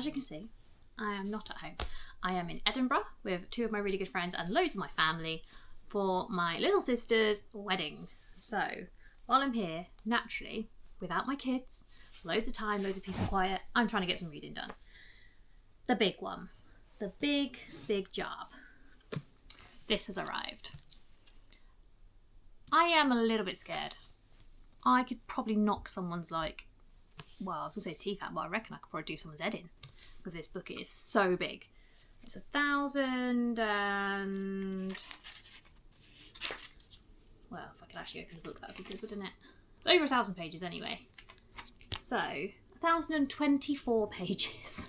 as you can see, I am not at home. I am in Edinburgh with two of my really good friends and loads of my family for my little sister's wedding. So while I'm here, naturally, without my kids, loads of time, loads of peace and quiet, I'm trying to get some reading done. The big one. The big job. This has arrived. I am a little bit scared. I could probably knock someone's I was going to say teeth out, but I reckon I could probably do someone's head in with this book. It is so big. It's 1,000 and... Well, if I could actually open the book, that would be good, wouldn't it? It's over 1,000 pages anyway. So, 1,024 pages.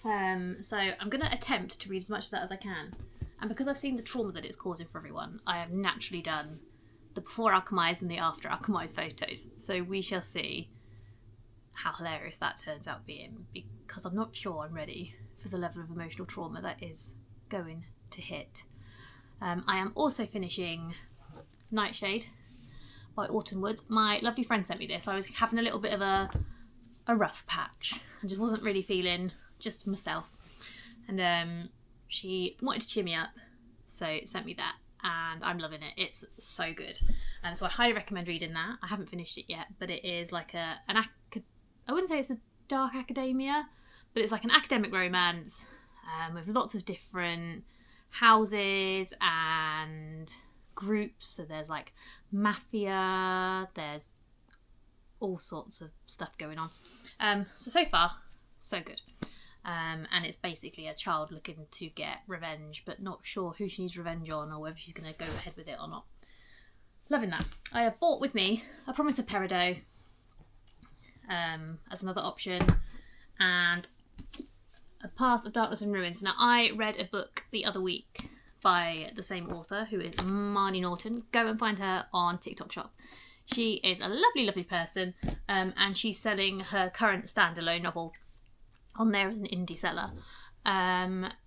So I'm going to attempt to read as much of that as I can. And because I've seen the trauma that it's causing for everyone, I have naturally done the before alchemised and the after alchemised photos. So we shall see how hilarious that turns out being, because I'm not sure I'm ready for the level of emotional trauma that is going to hit. I am also finishing Nightshade by Autumn Woods. My lovely friend sent me this. I was having a little bit of a rough patch. I just wasn't really feeling just myself. And she wanted to cheer me up, so sent me that, and I'm loving it. It's so good. So I highly recommend reading that. I haven't finished it yet, but it is like I wouldn't say it's a dark academia, but it's like an academic romance with lots of different houses and groups. So there's like mafia, there's all sorts of stuff going on. So far, so good. And it's basically a child looking to get revenge, but not sure who she needs revenge on or whether she's going to go ahead with it or not. Loving that. I have bought with me A Promise of Peridot as another option, and A Path of Darkness and Ruins. Now, I read a book the other week by the same author, who is Marnie Norton. Go and find her on TikTok Shop. She is a lovely, lovely person, and she's selling her current standalone novel on there as an indie seller,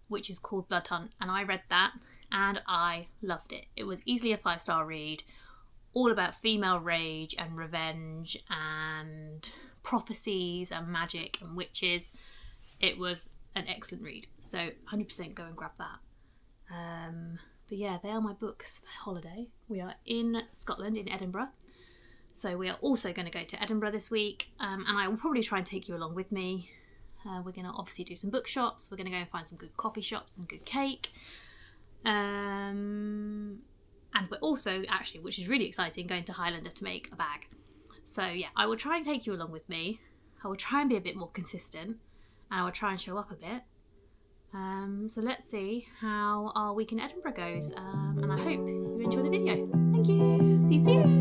which is called Blood Hunt, and I read that and I loved it. It was easily a 5-star read, all about female rage and revenge and prophecies and magic and witches. It was an excellent read, so 100% go and grab that. But yeah, they are my books for holiday. We are in Scotland, in Edinburgh, so we are also going to go to Edinburgh this week, and I will probably try and take you along with me. We're going to obviously do some bookshops. We're going to go and find some good coffee shops and good cake. And we're also, actually, which is really exciting, going to Highlander to make a bag. So yeah, I will try and take you along with me. I will try and be a bit more consistent. And I will try and show up a bit. So let's see how our week in Edinburgh goes. And I hope you enjoy the video. Thank you. See you soon.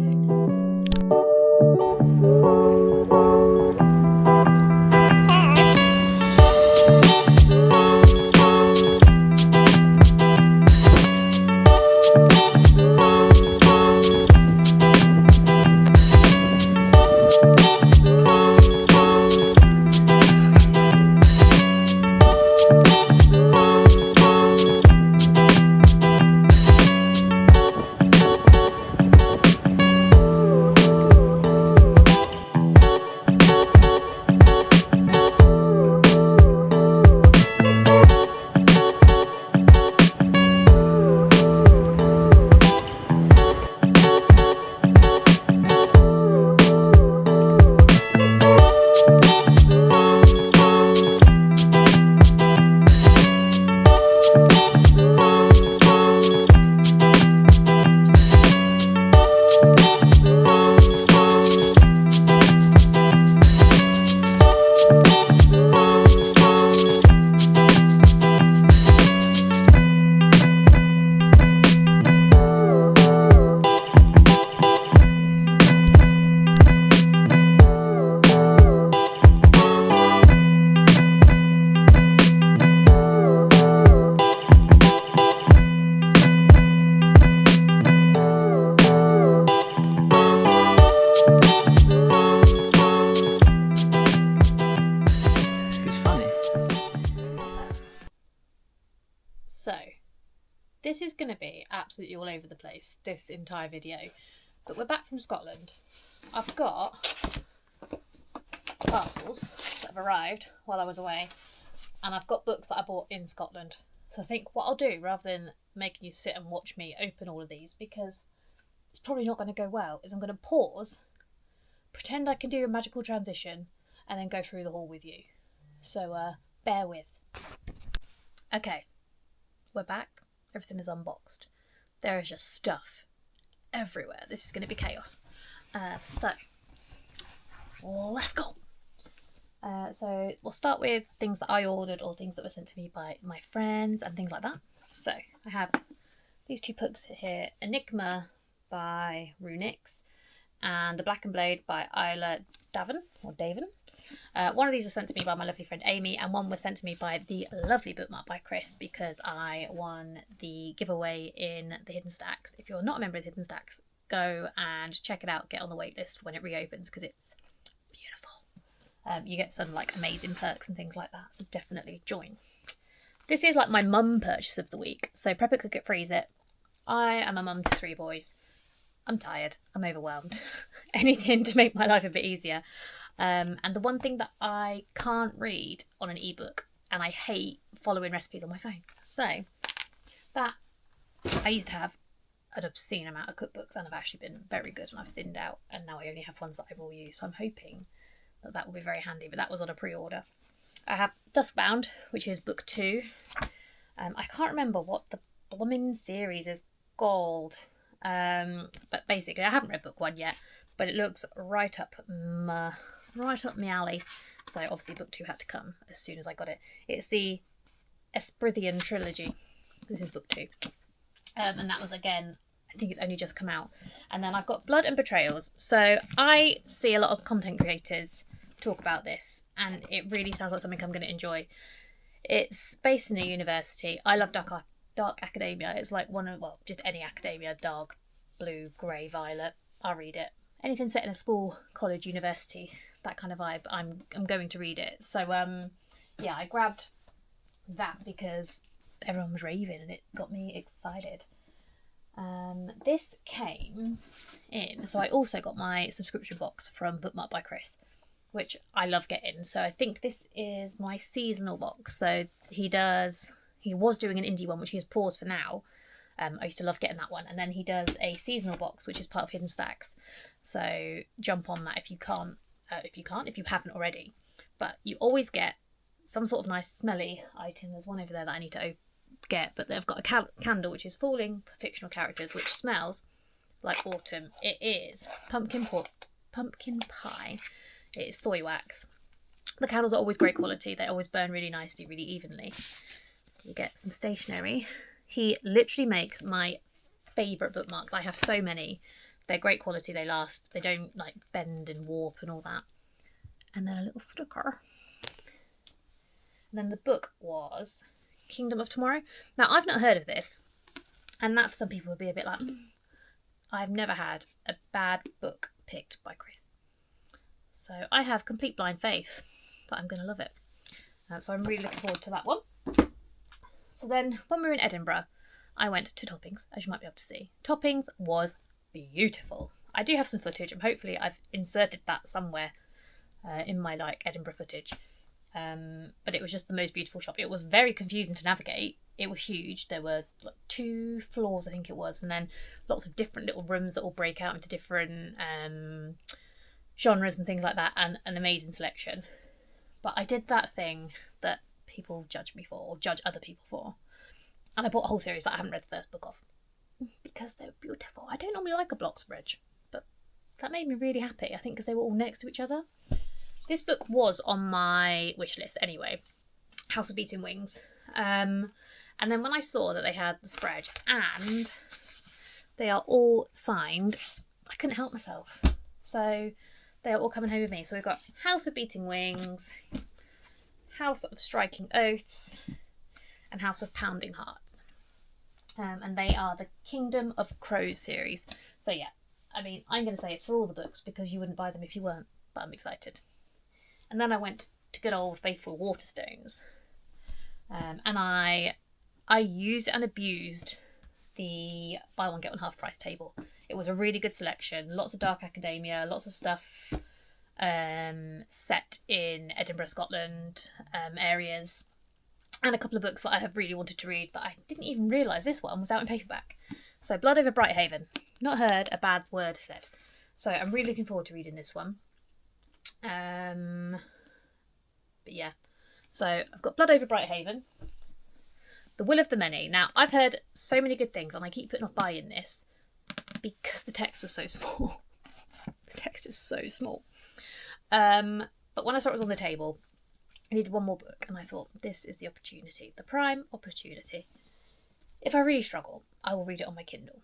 This is going to be absolutely all over the place, this entire video. But we're back from Scotland. I've got parcels that have arrived while I was away, and I've got books that I bought in Scotland. So I think what I'll do, rather than making you sit and watch me open all of these, because it's probably not going to go well, is I'm going to pause, pretend I can do a magical transition, and then go through the haul with you. So bear with. Okay, we're back. Everything is unboxed. There is just stuff everywhere. This is going to be chaos. So let's go. So we'll start with things that I ordered or things that were sent to me by my friends and things like that. So I have these two books here, Enigma by Runix and The Black and Blade by Isla Davin. One of these was sent to me by my lovely friend Amy, and one was sent to me by the lovely Bookmark by Chris, because I won the giveaway in the Hidden Stacks. If you're not a member of the Hidden Stacks, go and check it out. Get on the wait list when it reopens, because it's beautiful. You get some like amazing perks and things like that, so definitely join. This is like my mum purchase of the week. So prep it, cook it, freeze it. I am a mum to 3 boys. I'm tired. I'm overwhelmed. Anything to make my life a bit easier. And the one thing that I can't read on an ebook, and I hate following recipes on my phone. So that I used to have an obscene amount of cookbooks, and I've actually been very good, and I've thinned out, and now I only have ones that I will use. So I'm hoping that that will be very handy, but that was on a pre-order. I have Duskbound, which is book 2. I can't remember what the blooming series is called. But basically I haven't read book 1 yet, but it looks right up my alley. So obviously book 2 had to come as soon as I got it. It's the Esprithian trilogy. This is book 2. And that was, again, I think it's only just come out. And then I've got Blood and Betrayals. So I see a lot of content creators talk about this, and it really sounds like something I'm going to enjoy. It's based in a university. I love dark academia. It's like just any academia, dark blue, grey, violet. I'll read it. Anything set in a school, college, university, that kind of vibe, I'm going to read it. So yeah, I grabbed that because everyone was raving and it got me excited. This came in, so I also got my subscription box from Bookmark by Chris, which I love getting. So I think this is my seasonal box. So he was doing an indie one, which he has paused for now. I used to love getting that one. And then he does a seasonal box, which is part of Hidden Stacks. So jump on that if you haven't already. But you always get some sort of nice smelly item. There's one over there that I need to get, but they've got a candle, which is Falling for fictional characters, which smells like autumn. It is pumpkin pie. It is soy wax. The candles are always great quality. They always burn really nicely, really evenly. You get some stationery. He literally makes my favourite bookmarks. I have so many. They're great quality. They last. They don't like bend and warp and all that. And then a little sticker. And then the book was Kingdom of Tomorrow. Now, I've not heard of this. And that for some people would be a bit like, I've never had a bad book picked by Chris. So I have complete blind faith that I'm going to love it. So I'm really looking forward to that one. So then when we were in Edinburgh, I went to Toppings, as you might be able to see. Toppings was beautiful. I do have some footage, and hopefully I've inserted that somewhere in my Edinburgh footage. But it was just the most beautiful shop. It was very confusing to navigate. It was huge. There were 2 floors, I think it was, and then lots of different little rooms that all break out into different genres and things like that, and an amazing selection. But I did that thing that people judge me for, or judge other people for, and I bought a whole series that I haven't read the first book of because they were beautiful. I don't normally like a block spread, but that made me really happy, I think, because they were all next to each other. This book was on my wish list anyway, House of Beating Wings, and then when I saw that they had the spread and they are all signed, I couldn't help myself. So they are all coming home with me. So we've got House of Beating Wings, House of Striking Oaths, and House of Pounding Hearts. And they are the Kingdom of Crows series. So yeah, I mean, I'm going to say it's for all the books because you wouldn't buy them if you weren't, but I'm excited. And then I went to good old faithful Waterstones. And I used and abused the buy one get one half price table. It was a really good selection, lots of dark academia, lots of stuff set in Edinburgh, Scotland areas, and a couple of books that I have really wanted to read, but I didn't even realise this one was out in paperback. So Blood over Brighthaven. Not heard a bad word said. So I'm really looking forward to reading this one. But yeah. So I've got Blood over Brighthaven. The Will of the Many. Now, I've heard so many good things, and I keep putting off buying this because the text was so small. The text is so small. But when I saw it was on the table, I needed one more book, and I thought, this is the opportunity. The prime opportunity. If I really struggle, I will read it on my Kindle.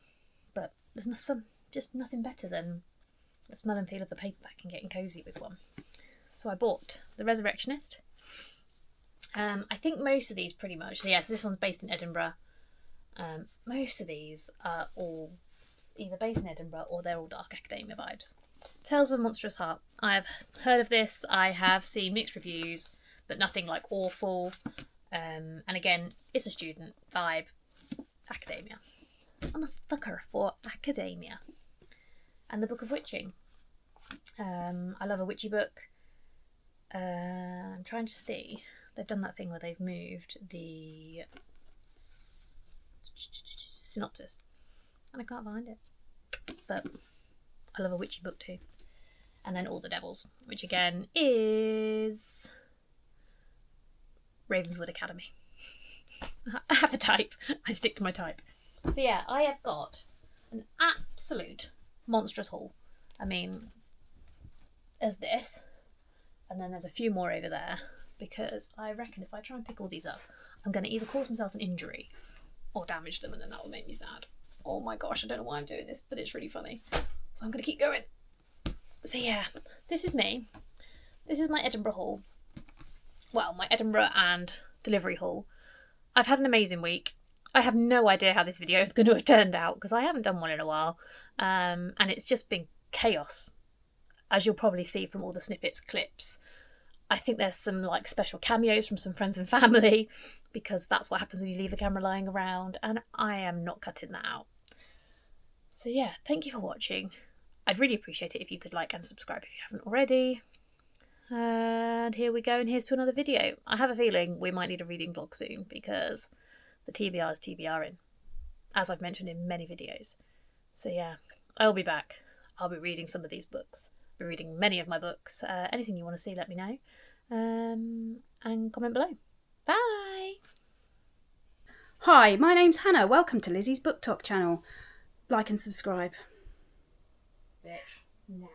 But there's just nothing better than the smell and feel of the paperback and getting cosy with one. So I bought The Resurrectionist. I think most of these pretty much, yes, this one's based in Edinburgh. Most of these are all either based in Edinburgh or they're all dark academia vibes. Tales of a Monstrous Heart. I have heard of this. I have seen mixed reviews, but nothing like awful. And again, it's a student vibe. Academia. I'm a fucker for academia. And The Book of Witching. I love a witchy book. I'm trying to see. They've done that thing where they've moved the synopsis. And I can't find it. But I love a witchy book too. And then All the Devils, which again is Ravenswood Academy. I have a type. I stick to my type. So yeah, I have got an absolute monstrous haul. I mean, there's this, and then there's a few more over there, because I reckon if I try and pick all these up, I'm going to either cause myself an injury or damage them, and then that will make me sad. Oh my gosh, I don't know why I'm doing this, but it's really funny. So I'm going to keep going. So yeah, this is me. This is my Edinburgh haul. Well, my Edinburgh and delivery haul. I've had an amazing week. I have no idea how this video is going to have turned out because I haven't done one in a while. And it's just been chaos, as you'll probably see from all the snippets, clips. I think there's some like special cameos from some friends and family because that's what happens when you leave a camera lying around, and I am not cutting that out. So yeah, thank you for watching. I'd really appreciate it if you could like and subscribe if you haven't already. And here we go, and here's to another video. I have a feeling we might need a reading vlog soon because the TBR is TBRing, as I've mentioned in many videos. So yeah, I'll be back. I'll be reading some of these books. I'll be reading many of my books. Anything you want to see, let me know. And comment below. Bye! Hi, my name's Hannah. Welcome to Lizzie's Book Talk channel. Like and subscribe. Bitch, now.